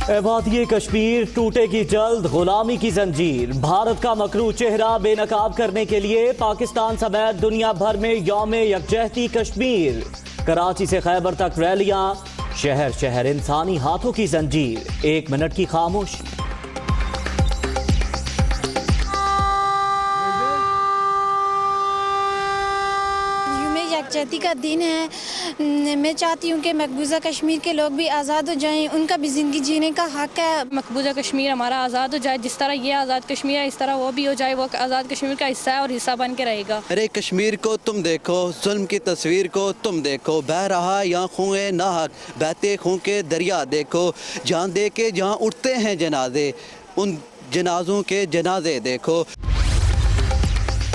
वादिये कश्मीर टूटेगी जल्द, गुलामी की जंजीर। भारत का मकरू चेहरा बेनकाब करने के लिए पाकिस्तान समेत दुनिया भर में यौम यकजहती कश्मीर। कराची से खैबर तक रैलियां, शहर शहर इंसानी हाथों की जंजीर। 1 मिनट की खामोशी। यकजहती का दिन है। मैं चाहती हूँ कि मकबूजा कश्मीर के लोग भी आज़ाद हो जाएं, उनका भी ज़िंदगी जीने का हक़ है। मकबूजा कश्मीर हमारा आज़ाद हो जाए, जिस तरह ये आज़ाद कश्मीर है इस तरह वो भी हो जाए। वो आज़ाद कश्मीर का हिस्सा है और हिस्सा बन के रहेगा। अरे कश्मीर को तुम देखो, जुल्म की तस्वीर को तुम देखो, बह रहा या खून नाहक, बहते खून के दरिया देखो, जान दे के जहाँ उठते हैं जनाजे, उन जनाजों के जनाजे देखो।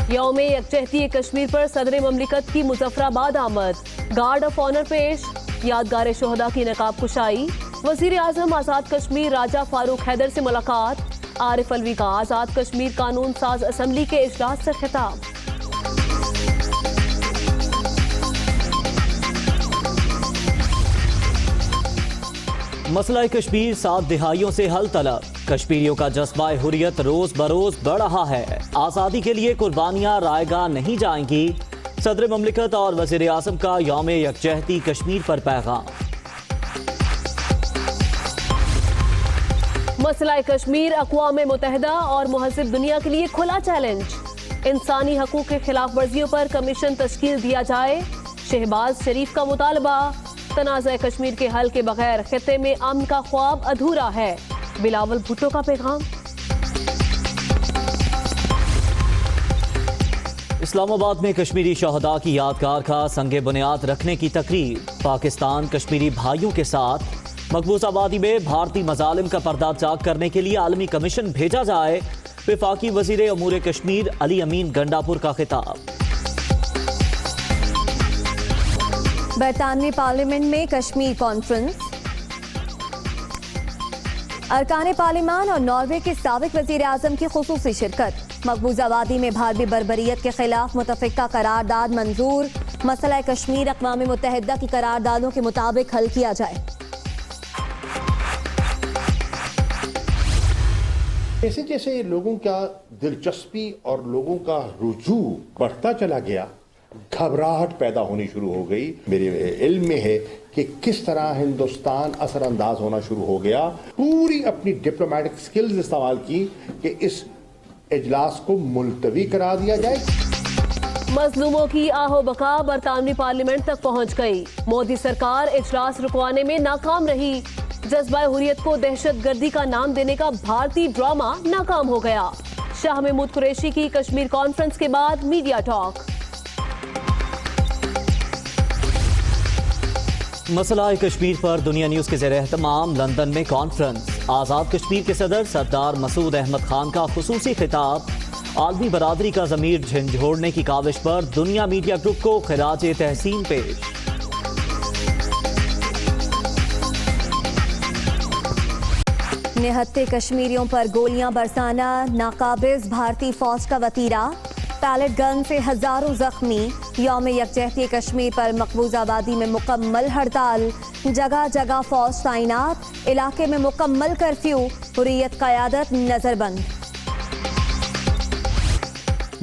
यौम यकजहती कश्मीर पर सदर ममलिकत की मुजफ्फराबाद आमद, गार्ड ऑफ ऑनर पेश, यादगार शोहदा की नकाब कुशाई। वजीर आजम आज़ाद कश्मीर राजा फारूक हैदर से मुलाकात। आरिफ अलवी का आज़ाद कश्मीर कानून साज असम्बली के इजलास से खिताब। मसला कश्मीर 7 दिहाइयों से हल तलब। कश्मीरियों का जज्बा हुर्रियत रोज बरोज बढ़ रहा है। आज़ादी के लिए कुर्बानियां रायगा नहीं जाएंगी। सदर ममलिकत और वज़ीर आज़म का यौम यकजहती कश्मीर पर पैगाम। मसला कश्मीर अक़वाम मुत्तहिदा और मुहज़्ज़िब दुनिया के लिए खुला चैलेंज। इंसानी हकूक़ के खिलाफ वर्जियों पर कमीशन तश्कील दिया जाए। शहबाज शरीफ का मुतालबा। तनाज़ा कश्मीर के हल के बगैर खित्ते में अमन का ख्वाब अधूरा है। बिलावल भुट्टो का पैगाम। इस्लामाबाद में कश्मीरी शहदा की यादगार का संगे बुनियाद रखने की तकरीब। पाकिस्तान कश्मीरी भाइयों के साथ मकबूजा वादी में भारतीय मजालिम का पर्दा चाक करने के लिए आलमी कमीशन भेजा जाए। वफाकी वजीर अमूर कश्मीर अली अमीन गंडापुर का खिताब। बरतानवी पार्लियामेंट में कश्मीर कॉन्फ्रेंस। अरकान पार्लिमान और नॉर्वे के साबिक वजीर आजम की खुसूसी शिरकत। मकबूजा वादी में भारतीय बर्बरियत के खिलाफ मुतफ़िका करारदाद मंजूर। मसला कश्मीर अक़वाम मुत्तहिदा की करारदादों के मुताबिक हल किया जाए। जैसे जैसे लोगों का दिलचस्पी और लोगों का रुजू बढ़ता चला गया, घबराहट पैदा होनी शुरू हो गई। मेरे इल्म में है कि किस तरह हिंदुस्तान असरअंदाज होना शुरू हो गया। पूरी अपनी डिप्लोमेटिक स्किल्स इस्तेमाल की कि इस इजलास को मुलतवी करा दिया जाए। मजलूमों की आहो बका बरतानवी पार्लियामेंट तक पहुंच गई। मोदी सरकार इजलास रुकवाने में नाकाम रही। जज्बा हुर्रियत को दहशतगर्दी का नाम देने का भारतीय ड्रामा नाकाम हो गया। शाह महमूद कुरैशी की कश्मीर कॉन्फ्रेंस के बाद मीडिया टॉक। मसला कश्मीर पर दुनिया न्यूज के ज़ेर एहतमाम लंदन में कॉन्फ्रेंस। आज़ाद कश्मीर के सदर सरदार मसूद अहमद खान का खुसूसी खिताब। आलमी बरादरी का ज़मीर झंझोड़ने की काविश पर दुनिया मीडिया ग्रुप को खिराज तहसीन पेश। निहत्ते कश्मीरियों पर गोलियां बरसाना, नाकाबिज भारतीय फौज का वतीरा। पैलेट गन से हजारों जख्मी। यौम यकजहती कश्मीर पर मकबूजा वादी में मुकम्मल हड़ताल। जगह जगह फौज तैनात। इलाके में मुकम्मल कर्फ्यू। हुर्रियत क़यादत नजरबंद।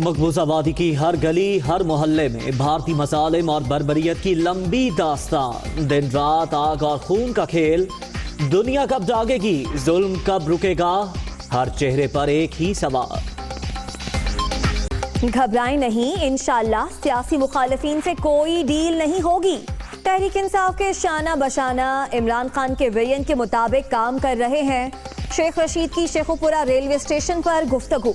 मकबूजा वादी की हर गली हर मोहल्ले में भारतीय मसालिम और बर्बरियत की लंबी दास्तान। दिन रात आग और खून का खेल। दुनिया कब जागेगी, जुल्म कब रुकेगा, हर चेहरे पर एक ही सवाल। घबराएं नहीं, इंशाअल्लाह सियासी मुखालिफिन से कोई डील नहीं होगी। तहरीक इंसाफ के शाना बशाना इमरान खान के विजन के मुताबिक काम कर रहे हैं। शेख रशीद की शेखुपुरा रेलवे स्टेशन पर गुफ्तगू।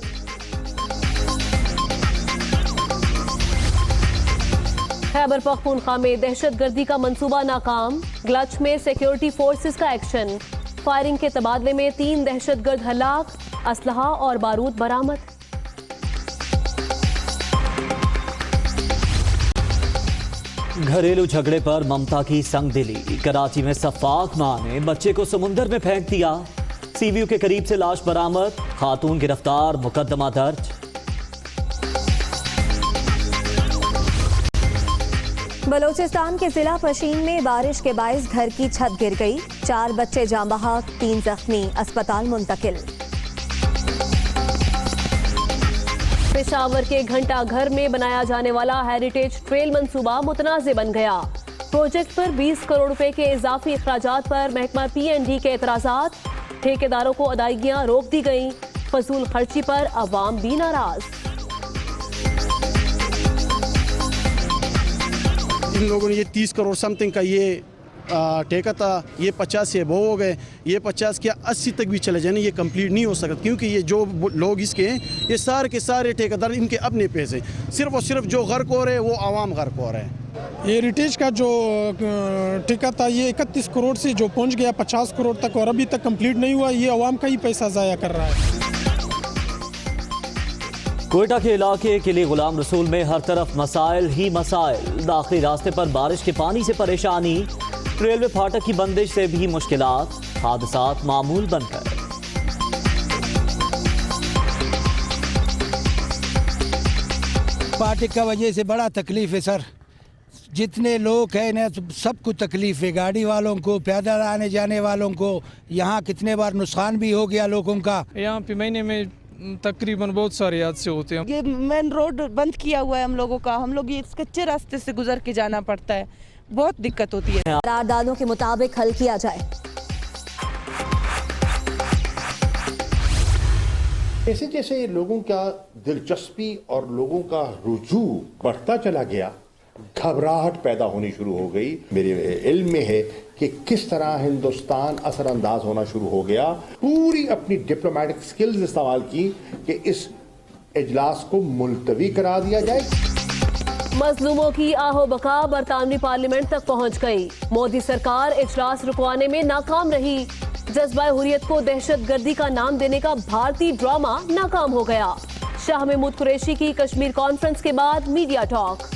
खैबर पख्तूनख्वा में दहशतगर्दी का मंसूबा नाकाम। ग्लच में सिक्योरिटी फोर्सेस का एक्शन। फायरिंग के तबादले में 3 दहशतगर्द हलाक। असलहा और बारूद बरामद। घरेलू झगड़े पर ममता की संगदिली। कराची में सफाक मां ने बच्चे को समुंदर में फेंक दिया। सीवीयू के करीब से लाश बरामद। खातून गिरफ्तार, मुकदमा दर्ज। बलूचिस्तान के जिला पशीन में बारिश के बायस घर की छत गिर गई, 4 बच्चे जाँ बहक, 3 जख्मी, अस्पताल मुंतकिल। पेशावर के घंटा घर में बनाया जाने वाला हेरिटेज ट्रेल मंसूबा मुतनाज़ बन गया। प्रोजेक्ट पर 20 करोड़ रुपए के इजाफी अखराजात पर महकमा PND के एतराजात, ठेकेदारों को अदायगियां रोक दी गईं, फजूल खर्ची पर अवाम भी नाराज। इन लोगों ने ये 30 करोड़ समथिंग का ये ठेका था, ये 50 से अबव हो गए, ये 50 क्या 80 तक भी चले जाने, ये कंप्लीट नहीं हो सकता क्योंकि ये जो लोग इसके हैं ये सारे के सारे ठेकेदार इनके अपने पैसे, सिर्फ और सिर्फ जो गर्क हो रहे हैं वो आवाम गर्क हो रहे हैं। ये हेरिटेज का जो ठेका था ये 31 करोड़ से जो पहुंच गया 50 करोड़ तक और अभी तक कंप्लीट नहीं हुआ, ये आवाम का ही पैसा ज़ाया कर रहा है। कोयटा के इलाके किले गुलाम रसूल में हर तरफ मसाइल ही मसाइल, दाखिली रास्ते पर बारिश के पानी से परेशानी, रेलवे फाटक की बंदिश से भी मुश्किलात, हादसात मामूल बन गए। फाटक का वजह से बड़ा तकलीफ है सर, जितने लोग हैं ना सबको तकलीफ है, गाड़ी वालों को, पैदल आने जाने वालों को। यहाँ कितने बार नुकसान भी हो गया लोगों का। यहाँ पे महीने में तकरीबन बहुत सारे हादसे होते हैं। ये मेन रोड बंद किया हुआ है हम लोगों का, हम लोग ये इस कच्चे रास्ते से गुजर के जाना पड़ता है, बहुत दिक्कत होती है। करारदादों के मुताबिक हल किया जाए। जैसे जैसे लोगों का दिलचस्पी और लोगों का रुजू बढ़ता चला गया, घबराहट पैदा होनी शुरू हो गई। मेरे इल्म में है कि किस तरह हिंदुस्तान असरअंदाज होना शुरू हो गया। पूरी अपनी डिप्लोमेटिक स्किल्स इस्तेमाल की कि इस इजलास को मुलतवी करा दिया जाए। मजलूमों की आहो बका बरतानवी पार्लियामेंट तक पहुंच गई। मोदी सरकार इजलास रुकवाने में नाकाम रही। जज्बा हुर्रियत को दहशतगर्दी का नाम देने का भारतीय ड्रामा नाकाम हो गया। शाह महमूद कुरैशी की कश्मीर कॉन्फ्रेंस के बाद मीडिया टॉक।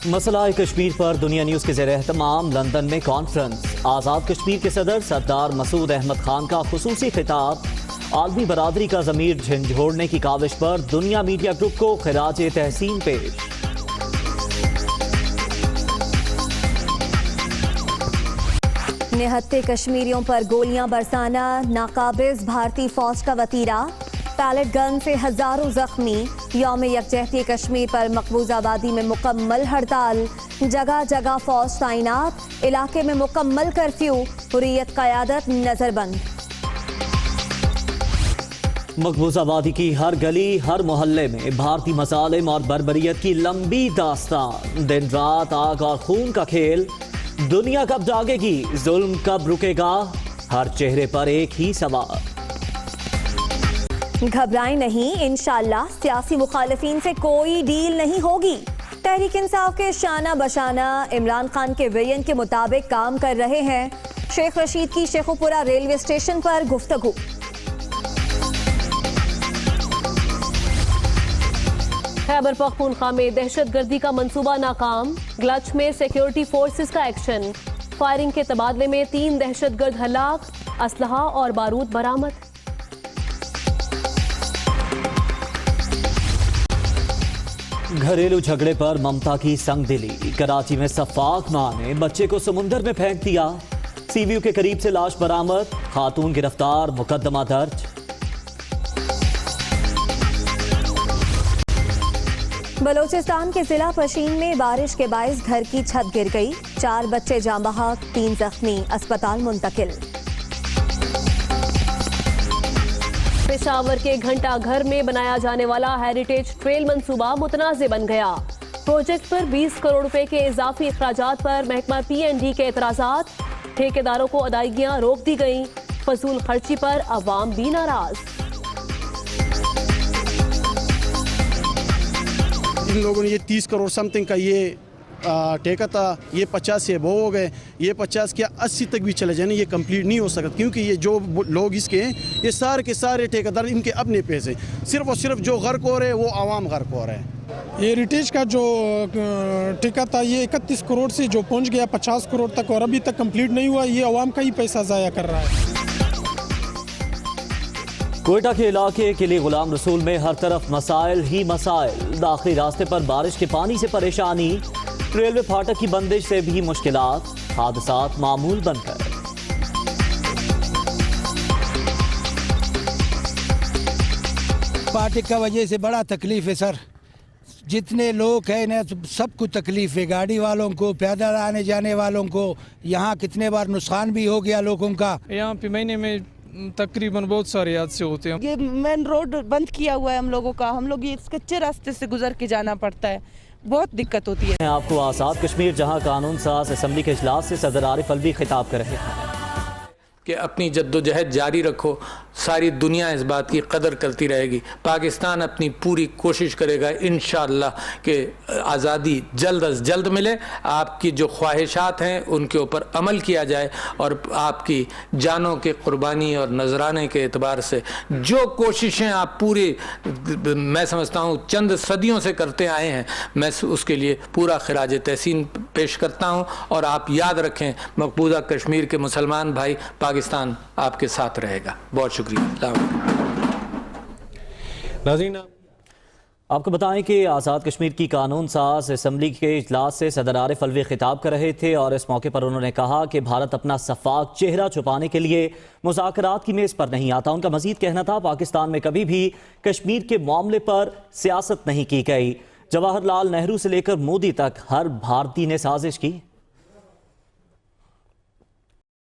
मसला कश्मीर पर दुनिया न्यूज के ज़ेर एहतमाम लंदन में कॉन्फ्रेंस। आज़ाद कश्मीर के सदर सरदार मसूद अहमद खान का खुसूसी खिताब। आलमी बरादरी का ज़मीर झंझोड़ने की काविश पर दुनिया मीडिया ग्रुप को खिराज तहसीन पेश। निहत्ते कश्मीरियों पर गोलियां बरसाना, नाकाबिज भारतीय फौज का वतीरा। पैलेट गन से हजारों जख्मी। यौम यकजहती कश्मीर पर मकबूजा आबादी में मुकम्मल हड़ताल। जगह जगह फौज तैनात। इलाके में मुकम्मल कर्फ्यू। हुर्रियत क़यादत नजरबंद। मकबूजा आबादी की हर गली हर मोहल्ले में भारतीय मसालिम और बर्बरियत की लंबी दास्तान। दिन रात आग और खून का खेल। दुनिया कब जागेगी, जुल्म कब रुकेगा, हर चेहरे पर एक ही सवाल। घबराएं नहीं, इंशाअल्लाह सियासी मुखालिफिन से कोई डील नहीं होगी। तहरीक इंसाफ के शाना बशाना इमरान खान के विजन के मुताबिक काम कर रहे हैं। शेख रशीद की शेखुपुरा रेलवे स्टेशन पर गुफ्तगू। खैबर पख्तूनख्वा में दहशतगर्दी का मंसूबा नाकाम। ग्लच में सिक्योरिटी फोर्सेस का एक्शन। फायरिंग के तबादले में 3 दहशतगर्द हलाक। असलहा और बारूद बरामद। घरेलू झगड़े पर ममता की संगदिली। कराची में सफाक मां ने बच्चे को समुंदर में फेंक दिया। सीव्यू के करीब से लाश बरामद। खातून गिरफ्तार, मुकदमा दर्ज। बलूचिस्तान के जिला पशीन में बारिश के बायस घर की छत गिर गई। 4 बच्चे जाँ बहक, 3 जख्मी, अस्पताल मुंतकिल। पेशावर के घंटा घर में बनाया जाने वाला हेरिटेज ट्रेल मंसूबा मुतनाज़ बन गया। प्रोजेक्ट पर 20 करोड़ रुपए के इजाफी अखराजात पर महकमा PND के एतराजात। ठेकेदारों को अदायगियां रोक दी गईं। फजूल खर्ची पर अवाम भी नाराज। इन लोगों ने ये 30 करोड़ समथिंग का ये ठेका था, ये 50 से अबव हो गए, ये 50 क्या 80 तक भी चले जाने, ये कंप्लीट नहीं हो सकता क्योंकि ये जो लोग इसके हैं ये सारे के सारे ठेकेदार इनके अपने पैसे, सिर्फ और सिर्फ जो गर्क हो रहे हैं वो आवाम गर्क हो रहे हैं। ये हेरिटेज का जो ठेका था ये 31 करोड़ से जो पहुंच गया 50 करोड़ तक और अभी तक कंप्लीट नहीं हुआ, ये आवाम का ही पैसा ज़ाया कर रहा है। कोयटा के इलाके किले गुलाम रसूल में हर तरफ मसाइल ही मसाइल। दाखिली रास्ते पर बारिश के पानी से परेशानी, रेलवे फाटक की बंदिश से भी मुश्किलात, हादसात मामूल बन गए। फाटक का वजह से बड़ा तकलीफ है सर, जितने लोग हैं ना सबको तकलीफ है, गाड़ी वालों को, पैदल आने जाने वालों को। यहाँ कितने बार नुकसान भी हो गया लोगों का। यहाँ पे महीने में तकरीबन बहुत सारे हादसे होते हैं। ये मेन रोड बंद किया हुआ है हम लोगों का, हम लोग ये इस कच्चे रास्ते से गुजर के जाना पड़ता है, बहुत दिक्कत होती है। आपको आज़ाद कश्मीर, जहां कानून साज असम्बली के इजलास से सदर आरिफ अलवी खिताब कर रहे हैं कि अपनी जद्दोजहद जारी रखो, सारी दुनिया इस बात की कदर करती रहेगी। पाकिस्तान अपनी पूरी कोशिश करेगा इंशाअल्लाह कि आज़ादी जल्द अज जल्द मिले। आपकी जो ख्वाहिशात हैं उनके ऊपर अमल किया जाए और आपकी जानों के कुर्बानी और नजराने के एतबार से जो कोशिशें आप पूरी, मैं समझता हूँ चंद सदियों से करते आए हैं, मैं उसके लिए पूरा खिराज तहसीन पेश करता हूँ। और आप याद रखें, मकबूजा कश्मीर के मुसलमान भाई, पाकिस्तान आपके साथ रहेगा। बहुत शुक्रिया। आपको बताएं कि आज़ाद कश्मीर की कानून साज असम्बली के इजलास से सदर आरिफ अलवी खिताब कर रहे थे और इस मौके पर उन्होंने कहा कि भारत अपना सफाक चेहरा छुपाने के लिए मुज़ाकरात की मेज़ पर नहीं आता। उनका मजीद कहना था, पाकिस्तान में कभी भी कश्मीर के मामले पर सियासत नहीं की गई। जवाहरलाल नेहरू से लेकर मोदी तक हर भारतीय ने साजिश की।